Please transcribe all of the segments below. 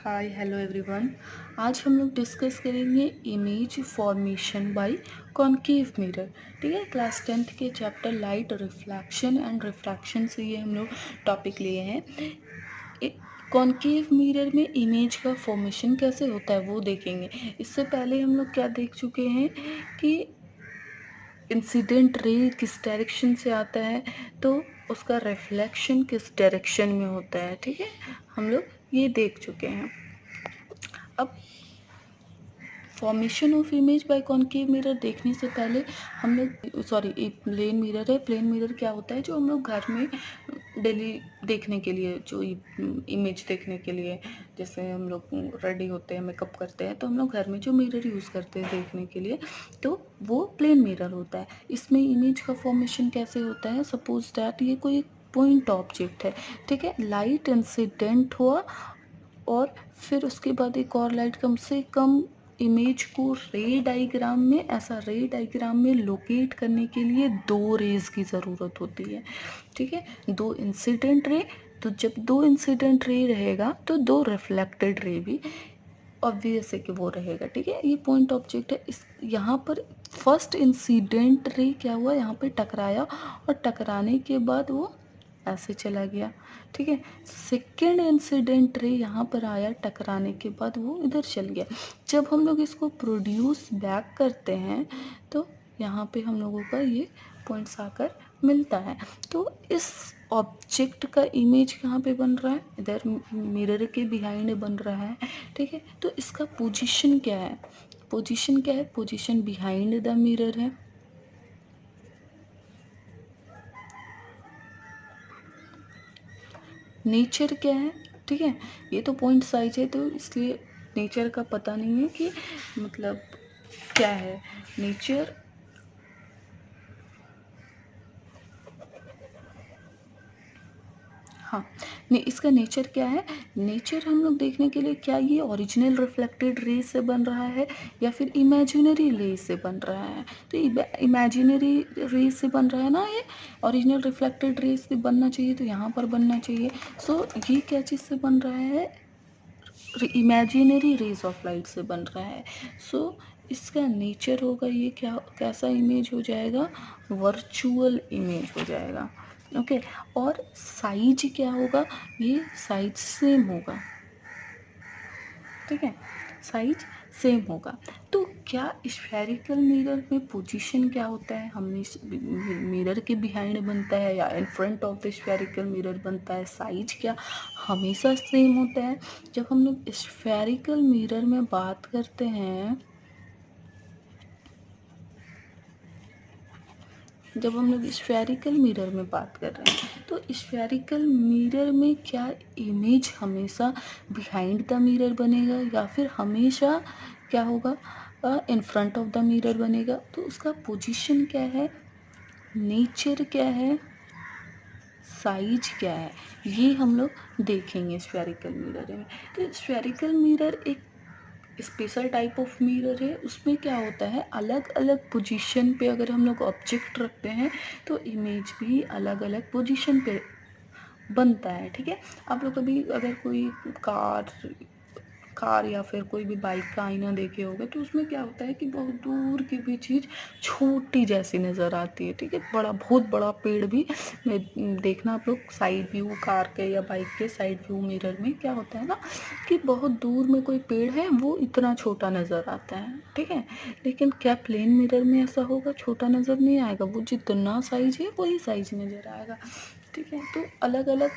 Hi hello everyone. आज हम लोग डिस्कस करेंगे image formation by concave mirror. ठीक है, क्लास 10th के chapter light reflection and refraction से ये हम लोग टॉपिक लिए हैं। कॉनकेव मिरर में इमेज का फॉर्मेशन कैसे होता है वो देखेंगे। इससे पहले हम लोग क्या देख चुके हैं कि इंसिडेंट रे किस डायरेक्शन से आता है तो उसका रिफ्लेक्शन किस डायरेक्शन में होता है। ठीक है, हम लोग ये देख चुके हैं। अब formation of image by concave mirror देखने से पहले हम लोग एक प्लेन मिरर है। प्लेन मिरर क्या होता है, जो हम लोग घर में डेली देखने के लिए, जो इमेज देखने के लिए, जैसे हम लोग रेडी होते हैं, मेकअप करते हैं, तो हम लोग घर में जो मिरर यूज़ करते हैं देखने के लिए, तो वो प्लेन मिरर होता है। इसमें इमेज का फॉर्मेशन कैसे होता है, सपोज दैट ये कोई पॉइंट ऑब्जेक्ट है। ठीक है, लाइट इंसिडेंट हुआ और फिर उसके बाद एक और लाइट कम से कम इमेज को रे डायग्राम में, ऐसा रे डायग्राम में लोकेट करने के लिए दो रेज की ज़रूरत होती है। ठीक है, दो इंसिडेंट रे, तो जब दो इंसिडेंट रे रहेगा तो दो रिफ्लेक्टेड रे भी ऑब्वियस है कि वो रहेगा। ठीक है, ये पॉइंट ऑब्जेक्ट है। इस यहाँ पर फर्स्ट इंसिडेंट रे क्या हुआ, यहाँ पे टकराया और टकराने के बाद वो ऐसे चला गया। ठीक है, सेकेंड इंसिडेंट रे यहाँ पर आया, टकराने के बाद वो इधर चल गया। जब हम लोग इसको प्रोड्यूस बैक करते हैं तो यहाँ पे हम लोगों का ये पॉइंट्स आकर मिलता है। तो इस ऑब्जेक्ट का इमेज कहाँ पे बन रहा है, इधर मिरर के बिहाइंड बन रहा है। ठीक है, तो इसका पोजीशन क्या है, पोजीशन क्या है, पोजीशन बिहाइंड द मिरर है। नेचर क्या है, ठीक है, ये तो पॉइंट साइज है तो इसलिए नेचर का पता नहीं है कि मतलब क्या है नेचर। हाँ, नहीं, इसका नेचर क्या है, नेचर हम लोग देखने के लिए क्या ये ओरिजिनल रिफ्लेक्टेड रे से बन रहा है या फिर इमेजिनरी रे से बन रहा है। तो इमेजिनरी रे से बन रहा है ना, ये ओरिजिनल रिफ्लेक्टेड रे से बनना चाहिए तो यहाँ पर बनना चाहिए। सो ये क्या चीज़ से बन रहा है, इमेजिनरी रेज ऑफ लाइट से बन रहा है। सो इसका नेचर होगा, ये क्या कैसा इमेज हो जाएगा, वर्चुअल इमेज हो जाएगा। ओके, और साइज क्या होगा, ये साइज सेम होगा। ठीक है, साइज सेम होगा। तो क्या स्फेरिकल मिरर में पोजीशन क्या होता है, हमने मिरर के बिहाइंड बनता है या in front of the spherical mirror बनता है, साइज क्या हमेशा सेम होता है। जब हम लोग स्फेरिकल मिरर में बात करते हैं, जब हम लोग स्फेरिकल मिरर में बात कर रहे हैं तो स्फेरिकल मिरर में क्या इमेज हमेशा बिहाइंड द मिरर बनेगा या फिर हमेशा क्या होगा, in front of the mirror बनेगा। तो उसका पोजीशन क्या है, नेचर क्या है, साइज क्या है, ये हम लोग देखेंगे स्फेरिकल मिरर में। तो स्फेरिकल मिरर एक स्पेशल टाइप ऑफ मिरर है। उसमें क्या होता है, अलग अलग पोजीशन पे अगर हम लोग ऑब्जेक्ट रखते हैं तो इमेज भी अलग अलग पोजीशन पे बनता है। ठीक है, आप लोग कभी अगर कोई कार या फिर कोई भी बाइक का आईना देखे होगे तो उसमें क्या होता है कि बहुत दूर की भी चीज़ छोटी जैसी नज़र आती है। ठीक है, बहुत बड़ा पेड़ भी में देखना आप लोग, साइड व्यू कार के या बाइक के साइड व्यू मिरर में क्या होता है ना कि बहुत दूर में कोई पेड़ है वो इतना छोटा नज़र आता है। ठीक है, लेकिन क्या प्लेन मिरर में ऐसा होगा, छोटा नज़र नहीं आएगा, वो जितना साइज है वही साइज नज़र आएगा। ठीक है, तो अलग अलग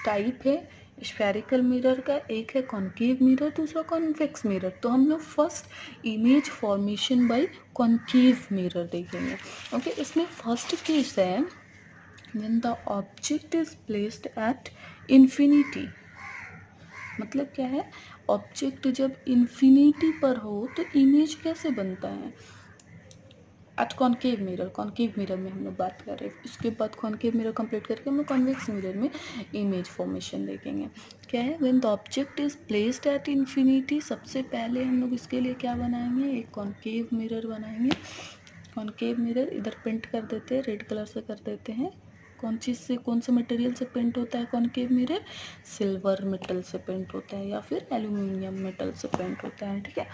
टाइप है स्फेरिकल मिरर का, एक है कॉनकेव मिरर, दूसरा कॉन्वेक्स मिरर। तो हम लोग first image formation by concave mirror देखेंगे। ओके, इसमें फर्स्ट केस है when the object is placed at infinity. मतलब क्या है, ऑब्जेक्ट जब इन्फिनिटी पर हो तो इमेज कैसे बनता है, at concave mirror. Concave mirror में हम लोग बात कर रहे हैं, उसके बाद कॉनकेव मिरर कंप्लीट करके हम लोग कॉन्वेक्स मिरर में इमेज फॉर्मेशन देखेंगे। क्या है, when the object is placed at infinity, सबसे पहले हम लोग इसके लिए क्या बनाएंगे, एक कॉनकेव मिरर बनाएंगे। कॉनकेव मिरर इधर पेंट कर देते हैं, रेड कलर से कर देते हैं, कौन चीज़ से, कौन से मटेरियल से पेंट होता है कॉनकेव मिरर? सिल्वर मेटल से पेंट होता है या फिर एल्यूमिनियम मेटल से पेंट होता है, ठीक है।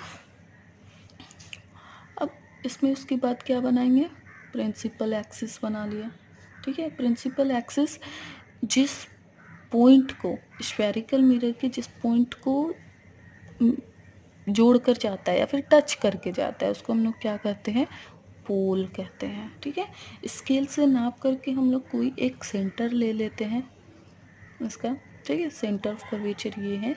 अब इसमें उसके बाद क्या बनाएंगे? प्रिंसिपल एक्सिस बना लिया, ठीक है। प्रिंसिपल एक्सिस जिस पॉइंट को, स्फेरिकल मिरर के जिस पॉइंट को जोड़कर जाता है या फिर टच करके जाता है, उसको हम लोग क्या कहते हैं? पोल कहते हैं, ठीक है। स्केल से नाप करके हम लोग कोई एक सेंटर ले लेते हैं इसका, ठीक है। सेंटर ऑफ कर्वेचर ये है,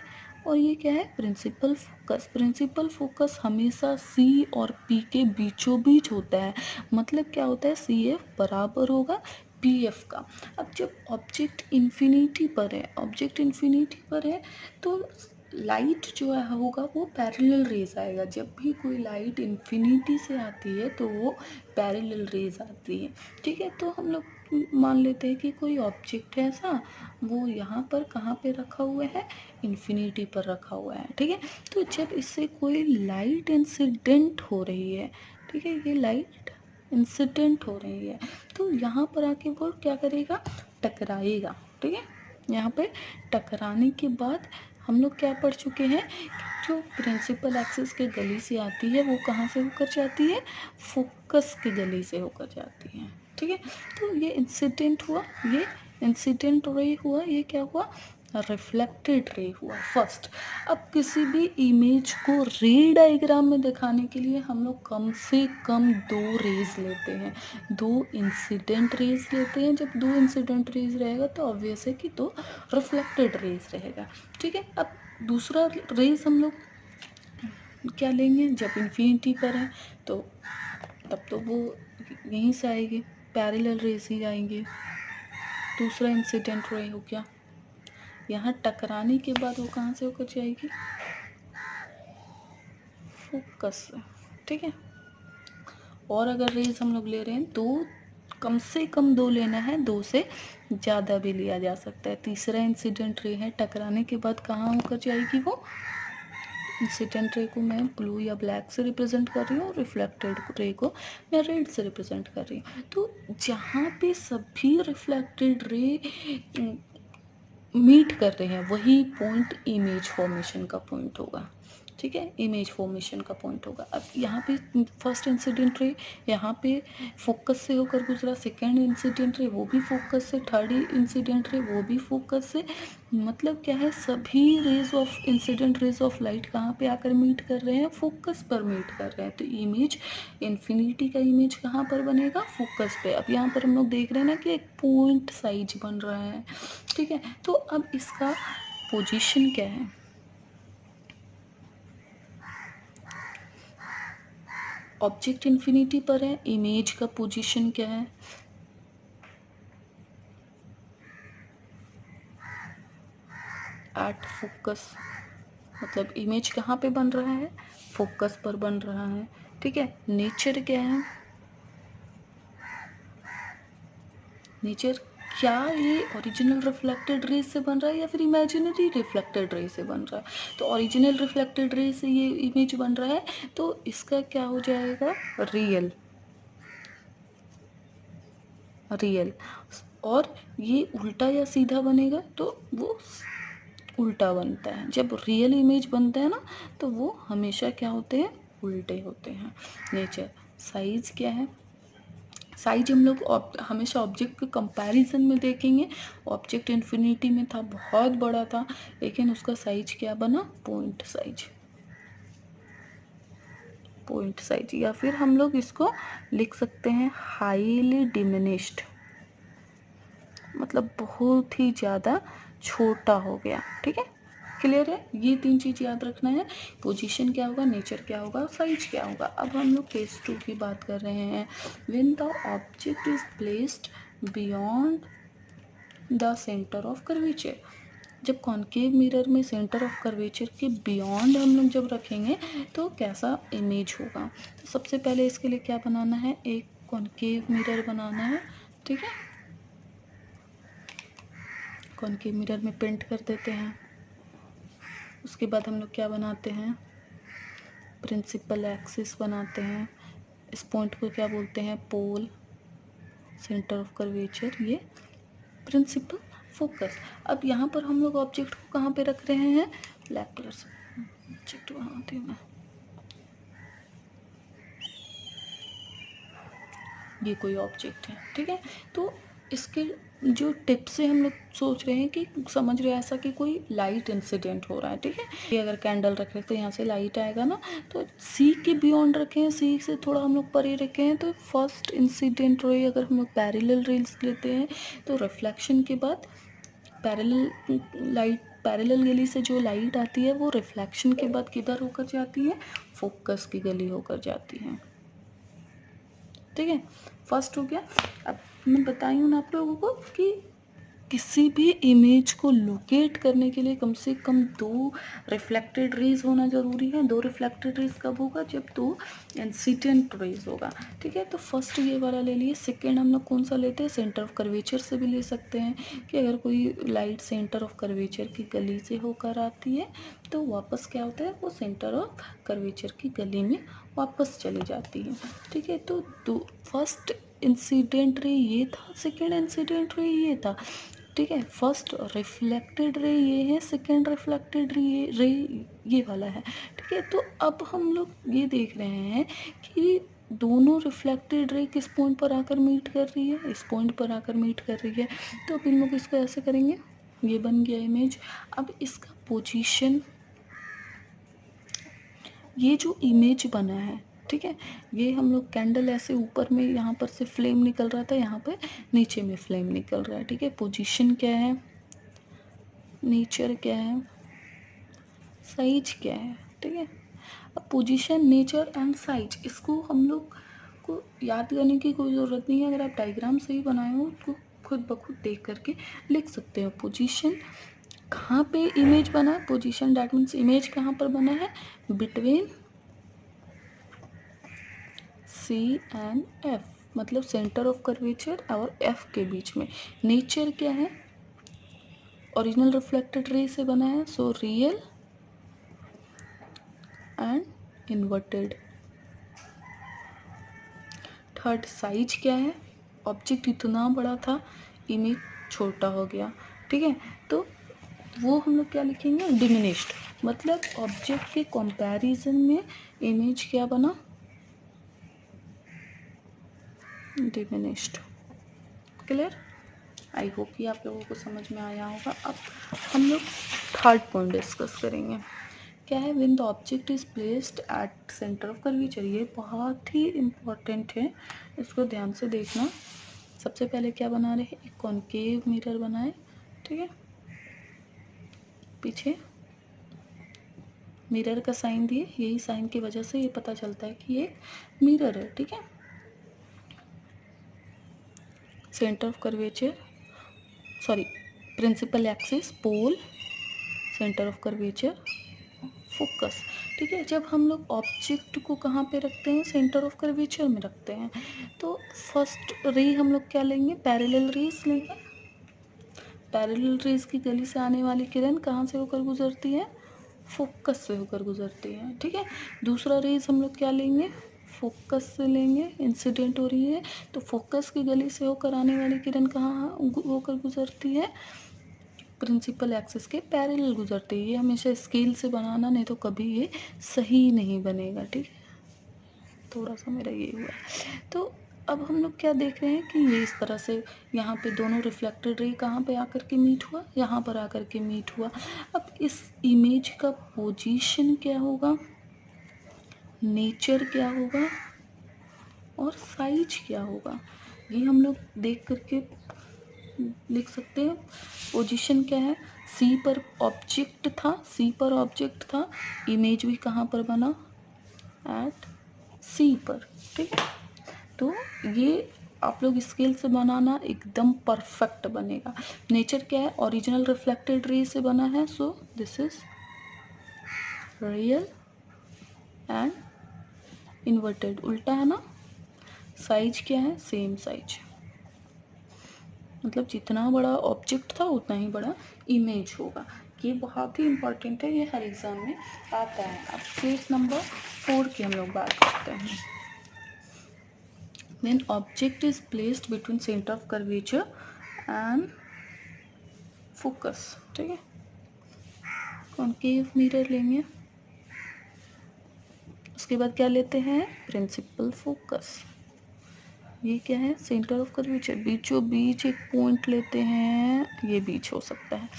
और ये क्या है? Principal focus. प्रिंसिपल फोकस हमेशा सी और पी के बीचों बीच होता है। मतलब क्या होता है? सी एफ बराबर होगा पी एफ का। अब जब ऑब्जेक्ट इन्फिनिटी पर है, ऑब्जेक्ट इन्फिनिटी पर है, तो लाइट जो है होगा वो पैरेलल रेज आएगा। जब भी कोई लाइट इन्फिनिटी से आती है तो वो पैरेलल रेज आती है, ठीक है। तो हम लोग मान लेते हैं कि कोई ऑब्जेक्ट है ऐसा, वो यहाँ पर कहाँ पे रखा हुआ है? इन्फिनिटी पर रखा हुआ है, ठीक है। तो जब इससे कोई लाइट इंसिडेंट हो रही है, ठीक है, ये लाइट इंसिडेंट हो रही है, तो यहाँ पर आके वो क्या करेगा? टकराएगा, ठीक है। यहाँ पे टकराने के बाद हम लोग क्या पढ़ चुके हैं? जो प्रिंसिपल एक्सिस के गली से आती है वो कहाँ से होकर जाती है? फोकस के गली से होकर जाती है, ठीक है। तो ये इंसिडेंट हुआ, ये इंसिडेंट रे हुआ, ये क्या हुआ? रिफ्लेक्टेड रे हुआ फर्स्ट। अब किसी भी इमेज को रे डायग्राम में दिखाने के लिए हम लोग कम से कम दो रेज लेते हैं, दो इंसिडेंट रेज लेते हैं। जब दो इंसिडेंट रेज रहेगा तो ऑब्वियस है कि दो रिफ्लेक्टेड रेज रहेगा, ठीक है। अब दूसरा रेज हम लोग क्या लेंगे? जब इन्फिनिटी पर है तो तब तो वो यहीं से आएगी, पैरेलल रेज ही आएंगे। दूसरा इंसिडेंट रे हो गया, यहाँ टकराने के बाद वो कहाँ से होकर जाएगी? फोकस से, ठीक है। और अगर रेज हम लोग ले रहे हैं दो, कम से कम दो लेना है, दो से ज़्यादा भी लिया जा सकता है। तीसरा इंसिडेंट रे है, टकराने के बाद कहाँ होकर जाएगी वो? इंसिडेंट रे को मैं ब्लू या ब्लैक से रिप्रेजेंट कर रही हूँ और रिफ्लेक्टेड रे को मैं रेड से रिप्रेजेंट कर रही हूँ। तो जहाँ पे सभी रिफ्लेक्टेड रे मीट कर रहे हैं वही पॉइंट इमेज फॉर्मेशन का पॉइंट होगा, ठीक है। इमेज फॉर्मेशन का पॉइंट होगा। अब यहाँ पे फर्स्ट इंसिडेंट रे यहाँ पे फोकस से होकर गुजरा, सेकंड इंसिडेंट रे वो भी फोकस से, थर्ड इंसिडेंट रे वो भी फोकस से। मतलब क्या है? सभी rays of incident rays of light कहाँ पे आकर मीट कर रहे हैं? फोकस पर मीट कर रहे हैं। तो इमेज इन्फिनिटी का इमेज कहाँ पर बनेगा? फोकस पे। अब यहाँ पर हम लोग देख रहे हैं ना कि एक पॉइंट साइज बन रहा है, ठीक है। तो अब इसका पोजीशन क्या है? ऑब्जेक्ट इन्फिनिटी पर है, इमेज का पोजीशन क्या है? At focus. मतलब इमेज कहाँ पे बन रहा है? फोकस पर बन रहा है, ठीक है। नेचर क्या है? नेचर क्या ये ओरिजिनल रिफ्लेक्टेड रे से बन रहा है या फिर इमेजिनरी रिफ्लेक्टेड रे से बन रहा है? तो ओरिजिनल रिफ्लेक्टेड रे से ये इमेज बन रहा है, तो इसका क्या हो जाएगा? Real, real. और ये उल्टा या सीधा बनेगा तो वो उल्टा बनता है। जब रियल इमेज बनता है ना तो वो हमेशा क्या होते हैं? उल्टे होते हैं। नेचर। साइज क्या है? साइज हम लोग हमेशा ऑब्जेक्ट के कंपैरिजन में देखेंगे। ऑब्जेक्ट इन्फिनिटी में था, बहुत बड़ा था, लेकिन उसका साइज क्या बना? Point size. पॉइंट साइज, या फिर हम लोग इसको लिख सकते हैं हाईली डिमिनिश्ड, मतलब बहुत ही ज़्यादा छोटा हो गया, ठीक है। क्लियर है? ये तीन चीज़ याद रखना है। पोजीशन क्या होगा, नेचर क्या होगा, साइज क्या होगा। अब हम लोग केस 2 की बात कर रहे हैं। When the object is placed beyond the centre of curvature. जब कॉनकेव मिरर में सेंटर ऑफ कर्वेचर के बियॉन्ड हम लोग जब रखेंगे तो कैसा इमेज होगा? तो सबसे पहले इसके लिए क्या बनाना है? एक कॉनकेव मिरर बनाना है, ठीक है। कॉनकेव मिरर में पेंट कर देते हैं। उसके बाद हम लोग क्या बनाते हैं? प्रिंसिपल एक्सिस बनाते हैं। इस पॉइंट को क्या बोलते हैं? पोल, सेंटर ऑफ कर्वेचर, ये प्रिंसिपल फोकस। अब यहाँ पर हम लोग ऑब्जेक्ट को कहाँ पे रख रहे हैं, ब्लैक कलर से ऑब्जेक्ट बनाती हूँ मैं, ये कोई ऑब्जेक्ट है, ठीक है। तो इसके जो टिप से हम लोग सोच रहे हैं कि समझ रहे हैं ऐसा कि कोई लाइट इंसिडेंट हो रहा है, ठीक है। ये अगर कैंडल रख रहे तो यहाँ से लाइट आएगा ना, तो सी के बियॉन्ड रखे हैं, सी से थोड़ा हम लोग परे रखे हैं, तो फर्स्ट इंसिडेंट रे अगर हम लोग पैरेलल रेज लेते हैं तो रिफ्लेक्शन के बाद पैरेलल गली से जो लाइट आती है वो रिफ्लेक्शन के बाद किधर होकर जाती है, फोकस की गली होकर जाती है, ठीक है। फर्स्ट हो गया। अब मैं बताई हूँ ना आप लोगों को कि किसी भी इमेज को लोकेट करने के लिए कम से कम 2 रिफ्लेक्टेड रेज होना ज़रूरी है। 2 रिफ्लेक्टेड रेज कब होगा, जब 2 इंसिडेंट रेज होगा, ठीक है। तो फर्स्ट ये वाला ले लिए। सेकेंड हम लोग कौन सा लेते हैं, सेंटर ऑफ कर्वेचर से भी ले सकते हैं कि अगर कोई लाइट सेंटर ऑफ कर्वेचर की गली से होकर आती है तो वापस क्या होता है, वो सेंटर ऑफ कर्वेचर की गली में वापस चली जाती है, ठीक है। तो फर्स्ट इंसिडेंट रे ये था, सेकेंड इंसिडेंट रे ये था, ठीक है। फर्स्ट रिफ्लेक्टेड रे ये है, सेकेंड रिफ्लेक्टेड रे ये वाला है, ठीक है। तो अब हम लोग ये देख रहे हैं कि दोनों रिफ्लेक्टेड रे किस पॉइंट पर आकर मीट कर रही है, इस पॉइंट पर आकर मीट कर रही है। तो अब इन लोग इसको ऐसे करेंगे, ये बन गया इमेज। अब इसका पोजीशन, ये जो इमेज बना है, ठीक है, ये हम लोग कैंडल ऐसे ऊपर में यहाँ पर से फ्लेम निकल रहा था, यहाँ पे नीचे में फ्लेम निकल रहा है, ठीक है। पोजीशन क्या है, नेचर क्या है, साइज क्या है, ठीक है। अब पोजीशन, नेचर एंड साइज, इसको हम लोग को याद करने की कोई ज़रूरत नहीं है। अगर आप डायग्राम सही बनाए हो तो खुद ब खुद देख करके लिख सकते हो। पोजीशन कहाँ पे इमेज बना है, पोजीशन डैट मीन्स इमेज कहाँ पर बना है, बिटवीन सी एंड एफ, मतलब सेंटर ऑफ कर्वेचर और एफ के बीच में। नेचर क्या है, ओरिजिनल रिफ्लेक्टेड रे से बना है, so real and inverted. Third size क्या है, ऑब्जेक्ट इतना बड़ा था, इमेज छोटा हो गया, ठीक है। तो वो हम लोग क्या लिखेंगे, डिमिनिश्ड, मतलब ऑब्जेक्ट के कंपैरिजन में इमेज क्या बना, डिमिनिश्ड। क्लियर, आई होप कि आप लोगों को समझ में आया होगा। अब हम लोग थर्ड पॉइंट डिस्कस करेंगे, क्या है, when the object is placed at centre of curvature. ये बहुत ही इम्पोर्टेंट है, इसको ध्यान से देखना। सबसे पहले क्या बना रहे हैं, एक कॉनकेव मिरर बनाए, ठीक है। पीछे मिरर का साइन दिए, यही साइन की वजह से ये पता चलता है कि ये मिरर है, ठीक है। Centre of curvature, sorry, principal axis, pole, centre of curvature, focus, ठीक है। जब हम लोग ऑब्जेक्ट को कहाँ पे रखते हैं, सेंटर ऑफ कर्वेचर में रखते हैं, तो फर्स्ट रे हम लोग क्या लेंगे, पैरेलल रेज लेंगे। पैरेलल रेज की गली से आने वाली किरण कहाँ से होकर गुजरती है, फोकस से होकर गुजरती है, ठीक है। दूसरा रेज हम लोग क्या लेंगे, फोकस से लेंगे, इंसिडेंट हो रही है, तो फोकस की गली से होकर आने वाली किरण कहाँ होकर गुजरती है, प्रिंसिपल एक्सिस के पैरेलल गुजरती है। ये हमेशा स्केल से बनाना, नहीं तो कभी ये सही नहीं बनेगा, ठीक है। थोड़ा सा मेरा ये हुआ, तो अब हम लोग क्या देख रहे हैं कि ये इस तरह से यहाँ पे दोनों रिफ्लेक्टेड रे कहाँ पे आकर के मीट हुआ, यहाँ पर आकर के मीट हुआ। अब इस इमेज का पोजीशन क्या होगा, नेचर क्या होगा और साइज क्या होगा, ये हम लोग देख करके लिख सकते हैं। पोजीशन क्या है, सी पर ऑब्जेक्ट था, सी पर ऑब्जेक्ट था, इमेज भी कहाँ पर बना, एट सी पर, ठीक है। तो ये आप लोग स्केल से बनाना एकदम परफेक्ट बनेगा। नेचर क्या है, ओरिजिनल रिफ्लेक्टेड रे से बना है, so this is real and inverted, उल्टा है ना। साइज क्या है, सेम साइज, मतलब जितना बड़ा ऑब्जेक्ट था उतना ही बड़ा इमेज होगा। ये बहुत ही इम्पोर्टेंट है, ये हर एग्जाम में आता है। अब केस नंबर 4 की हम लोग बात करते हैं। When object is placed between center of curvature and focus, ठीक है। कॉन्केव मिरर लेंगे, उसके बाद क्या लेते हैं, प्रिंसिपल फोकस। ये क्या है, सेंटर ऑफ कर्वेचर, बीचों बीच एक पॉइंट लेते हैं, ये बीच हो सकता है,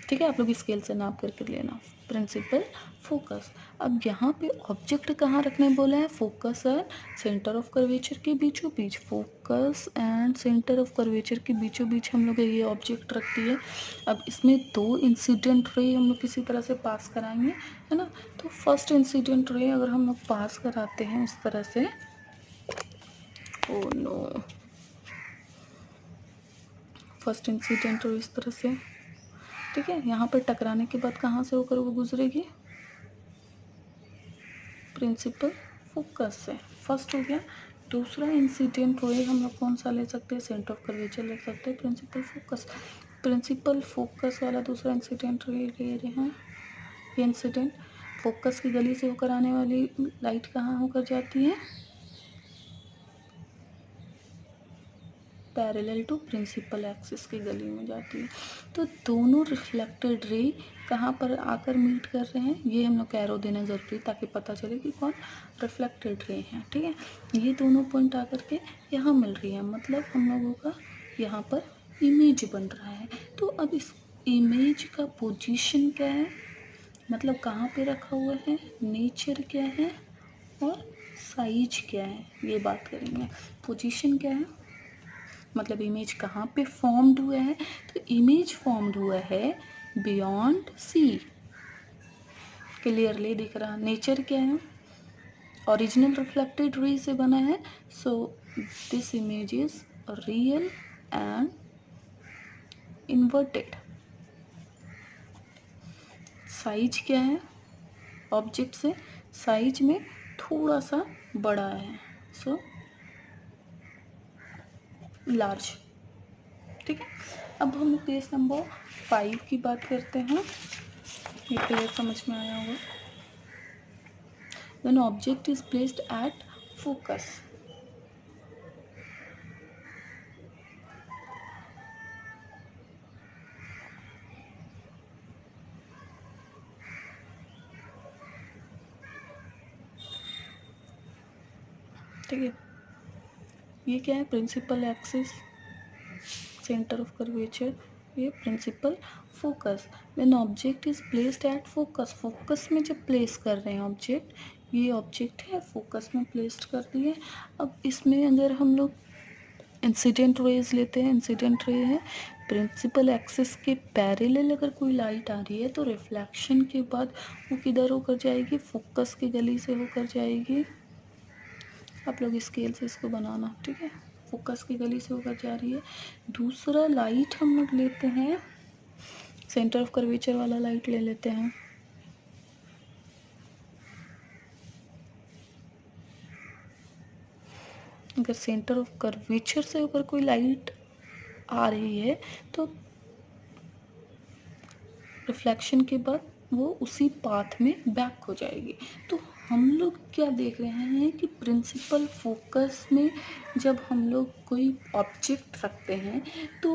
ठीक है। आप लोग स्केल से नाप करके लेना, प्रिंसिपल फोकस। अब यहाँ पे ऑब्जेक्ट कहाँ रखने बोला है, focus and centre of curvature के बीचों बीच, focus and centre of curvature के बीचों बीच हम लोग ये ऑब्जेक्ट रख दिए। अब इसमें दो इंसिडेंट रे हम लोग किसी तरह से पास कराएंगे, है ना। तो फर्स्ट इंसिडेंट रे अगर हम लोग पास कराते हैं इस तरह से, oh no, first incident ray इस तरह से, ठीक है। यहाँ पर टकराने के बाद कहाँ से होकर वो गुजरेगी, प्रिंसिपल फोकस से, फर्स्ट हो गया। दूसरा इंसिडेंट रे हम लोग कौन सा ले सकते हैं, सेंटर ऑफ कर्वेचर ले सकते हैं, प्रिंसिपल फोकस। प्रिंसिपल फोकस वाला दूसरा इंसिडेंट रे ले रहे हैं। ये इंसिडेंट फोकस की गली से होकर आने वाली लाइट कहाँ होकर जाती है, पैरेलल टू प्रिंसिपल एक्सिस की गली में जाती है। तो दोनों रिफ्लेक्टेड रे कहाँ पर आकर मीट कर रहे हैं, ये हम लोग को एरो देना ज़रूरी, ताकि पता चले कि कौन रिफ्लेक्टेड रे हैं, ठीक है। ये दोनों पॉइंट आकर के यहाँ मिल रही है, मतलब हम लोगों का यहाँ पर इमेज बन रहा है। तो अब इस इमेज का पोजीशन क्या है, मतलब कहाँ पे रखा हुआ है, नेचर क्या है और साइज क्या है, ये बात करेंगे। पोजीशन क्या है, मतलब इमेज कहाँ पे फॉर्म्ड हुआ है, तो इमेज फॉर्म्ड हुआ है बियॉन्ड सी, क्लियरली दिख रहा। नेचर क्या है, ओरिजिनल रिफ्लेक्टेड रे से बना है, so this image is real and inverted. Size क्या है, ऑब्जेक्ट से साइज में थोड़ा सा बड़ा है, सो लार्ज, ठीक है। अब हम पेज नंबर 5 की बात करते हैं, ये क्लियर समझ में आया होगा। When object is placed at focus, ठीक है। ये क्या है, principal axis, centre of curvature, ये principal focus. When object is placed at focus, focus में जब प्लेस कर रहे हैं ऑब्जेक्ट, ये ऑब्जेक्ट है फोकस में प्लेस्ड कर दिए। अब इसमें अगर हम लोग इंसिडेंट रेज लेते हैं, इंसिडेंट रे है प्रिंसिपल एक्सिस के पैरेलल, अगर कोई लाइट आ रही है तो रिफ्लेक्शन के बाद वो किधर होकर जाएगी, फोकस की गली से होकर जाएगी। आप लोग स्केल से इसको बनाना, ठीक है। फोकस की गली से होकर जा रही है। दूसरा लाइट हम लोग लेते हैं, सेंटर ऑफ कर्वेचर वाला लाइट ले लेते हैं। अगर सेंटर ऑफ कर्वेचर से होकर कोई लाइट आ रही है तो रिफ्लेक्शन के बाद वो उसी पाथ में बैक हो जाएगी। तो हम लोग क्या देख रहे हैं कि प्रिंसिपल फोकस में जब हम लोग कोई ऑब्जेक्ट रखते हैं तो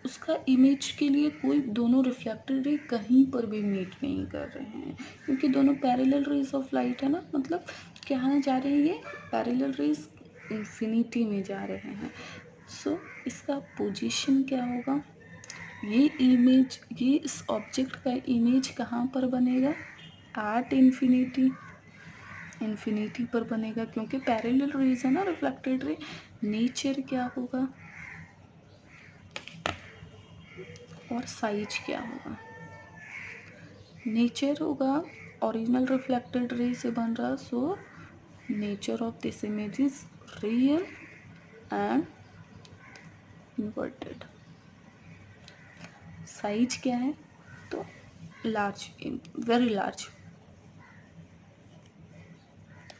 उसका इमेज के लिए कोई दोनों रिफ्लेक्टेड रे कहीं पर भी मीट नहीं कर रहे हैं, क्योंकि दोनों पैरेलल रेज ऑफ लाइट है ना, मतलब कहाँ जा रहे हैं, ये पैरेलल रेज इन्फिनिटी में जा रहे हैं। सो इसका पोजीशन क्या होगा, ये इमेज, ये इस ऑब्जेक्ट का इमेज कहाँ पर बनेगा, एट इन्फिनिटी, इन्फिनिटी पर बनेगा, क्योंकि पैरेलल रेज है ना रिफ्लेक्टेड रे। नेचर क्या होगा और साइज क्या होगा, नेचर होगा ओरिजिनल रिफ्लेक्टेड रे से बन रहा, so nature of this image is real and inverted. Size क्या है, तो large, very large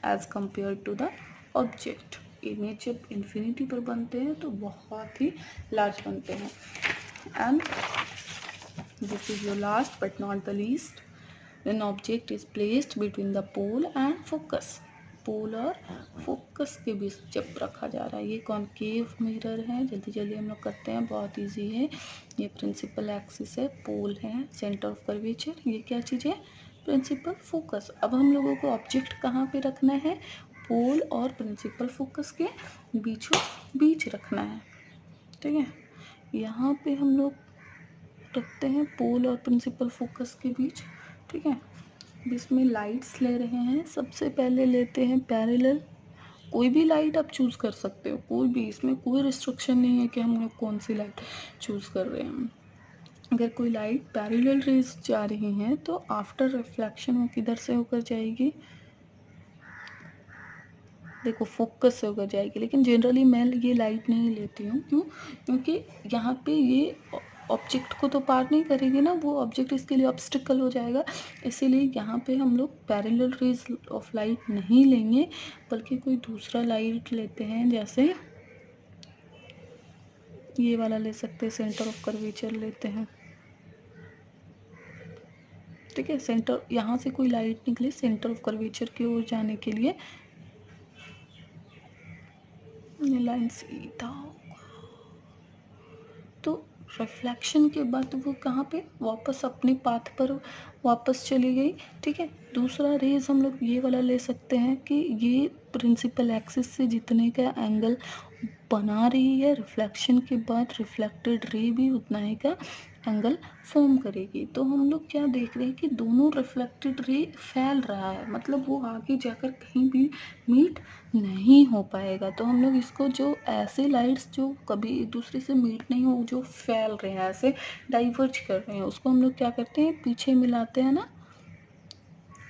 as compare to the object. Image जब इन्फिनिटी पर बनते हैं तो बहुत ही लार्ज बनते हैं। And this is your last but not the least, when object is placed between the pole and focus, pole और फोकस के बीच जब रखा जा रहा है। ये कॉनकेव मिरर है, जल्दी जल्दी हम लोग करते हैं, बहुत इजी है। ये प्रिंसिपल एक्सिस है, पोल है, सेंटर ऑफ कर्वेचर, ये क्या चीज़ है, प्रिंसिपल फोकस। अब हम लोगों को ऑब्जेक्ट कहाँ पे रखना है, पोल और प्रिंसिपल फोकस के बीचों बीच रखना है, ठीक है। यहाँ पे हम लोग रखते हैं पोल और प्रिंसिपल फोकस के बीच, ठीक है। इसमें लाइट्स ले रहे हैं, सबसे पहले लेते हैं पैरेलल। कोई भी लाइट आप चूज़ कर सकते हो, कोई भी, इसमें कोई रिस्ट्रिक्शन नहीं है कि हम लोग कौन सी लाइट चूज़ कर रहे हैं। अगर कोई लाइट पैरेलल रेज जा रही हैं तो आफ्टर रिफ्लेक्शन वो किधर से होकर जाएगी, देखो फोकस से होकर जाएगी। लेकिन जनरली मैं ये लाइट नहीं लेती हूँ, क्यों, क्योंकि यहाँ पे ये ऑब्जेक्ट को तो पार नहीं करेगी ना, वो ऑब्जेक्ट इसके लिए ऑब्स्टिकल हो जाएगा। इसीलिए यहाँ पे हम लोग पैरेलल रेज ऑफ लाइट नहीं लेंगे, बल्कि कोई दूसरा लाइट लेते हैं, जैसे ये वाला ले सकते हैं, सेंटर ऑफ कर्वेचर लेते हैं, ठीक है। सेंटर, यहाँ से कोई लाइट निकले सेंटर ऑफ कर्वेचर की ओर जाने के लिए, ये लाइन सीधा होगा, तो रिफ्लेक्शन के बाद वो कहाँ पे वापस अपने पाथ पर वापस चली गई, ठीक है। दूसरा रेज हम लोग ये वाला ले सकते हैं कि ये प्रिंसिपल एक्सिस से जितने का एंगल बना रही है, रिफ्लेक्शन के बाद रिफ्लेक्टेड रे भी उतना ही का एंगल फॉर्म करेगी। तो हम लोग क्या देख रहे हैं कि दोनों रिफ्लेक्टेड रे फैल रहा है, मतलब वो आगे जाकर कहीं भी मीट नहीं हो पाएगा। तो हम लोग इसको, जो ऐसे लाइट्स जो कभी एक दूसरे से मीट नहीं हो, जो फैल रहे हैं, ऐसे डाइवर्ज कर रहे हैं, उसको हम लोग क्या करते हैं, पीछे मिलाते हैं ना।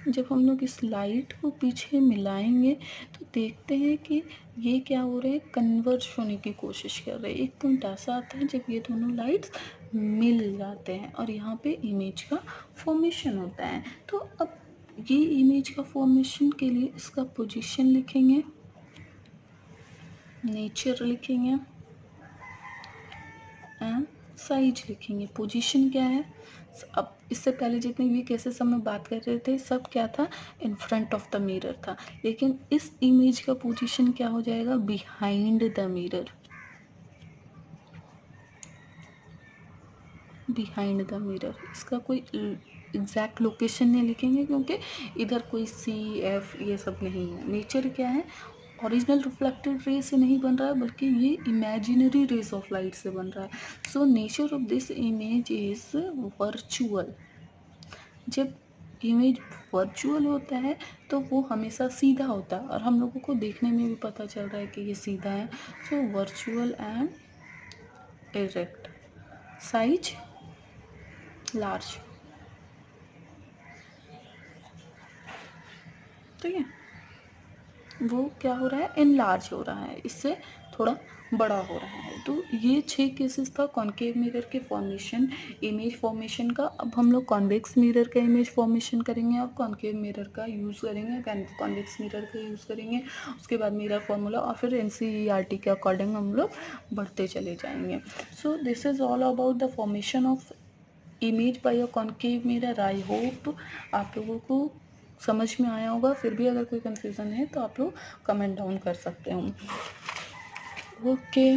जब हम लोग इस लाइट को पीछे मिलाएंगे तो देखते हैं कि ये क्या हो रहे हैं, कन्वर्ज होने की कोशिश कर रहे हैं। एक पॉइंट ऐसा आता है जब ये दोनों लाइट्स मिल जाते हैं और यहाँ पे इमेज का फॉर्मेशन होता है। तो अब ये इमेज का फॉर्मेशन के लिए इसका पोजीशन लिखेंगे, नेचर लिखेंगे एंड साइज लिखेंगे। पोजीशन क्या है, अब इससे पहले जितने भी केसेस हम लोग बात कर रहे थे सब क्या था, in front of the mirror था। लेकिन इस इमेज का पोजीशन क्या हो जाएगा, behind the mirror, behind the mirror. इसका कोई एग्जैक्ट लोकेशन नहीं लिखेंगे, क्योंकि इधर कोई CF ये सब नहीं है। नेचर क्या है, ओरिजिनल रिफ्लेक्टेड रे से नहीं बन रहा है, बल्कि ये इमेजिनरी रेज ऑफ लाइट से बन रहा है। सो nature of this image is virtual. जब इमेज वर्चुअल होता है तो वो हमेशा सीधा होता है, और हम लोगों को देखने में भी पता चल रहा है कि ये सीधा है। So virtual and erect, size large, ठीक है। वो क्या हो रहा है, इनलार्ज हो रहा है, इससे थोड़ा बड़ा हो रहा है। तो ये 6 केसेस था कॉनकेव मिरर के फॉर्मेशन, इमेज फॉर्मेशन का। अब हम लोग कॉन्वेक्स मिरर का इमेज फॉर्मेशन करेंगे और कॉनकेव मिरर का यूज़ करेंगे, कॉन्वेक्स मिरर का यूज़ करेंगे, उसके बाद मिरर फॉर्मूला, और फिर NCERT के अकॉर्डिंग हम लोग बढ़ते चले जाएंगे। So this is all about the formation of image by a concave mirror. I hope आप लोगों को समझ में आया होगा। फिर भी अगर कोई कंफ्यूज़न है तो आप लोग कमेंट डाउन कर सकते हो। ओके।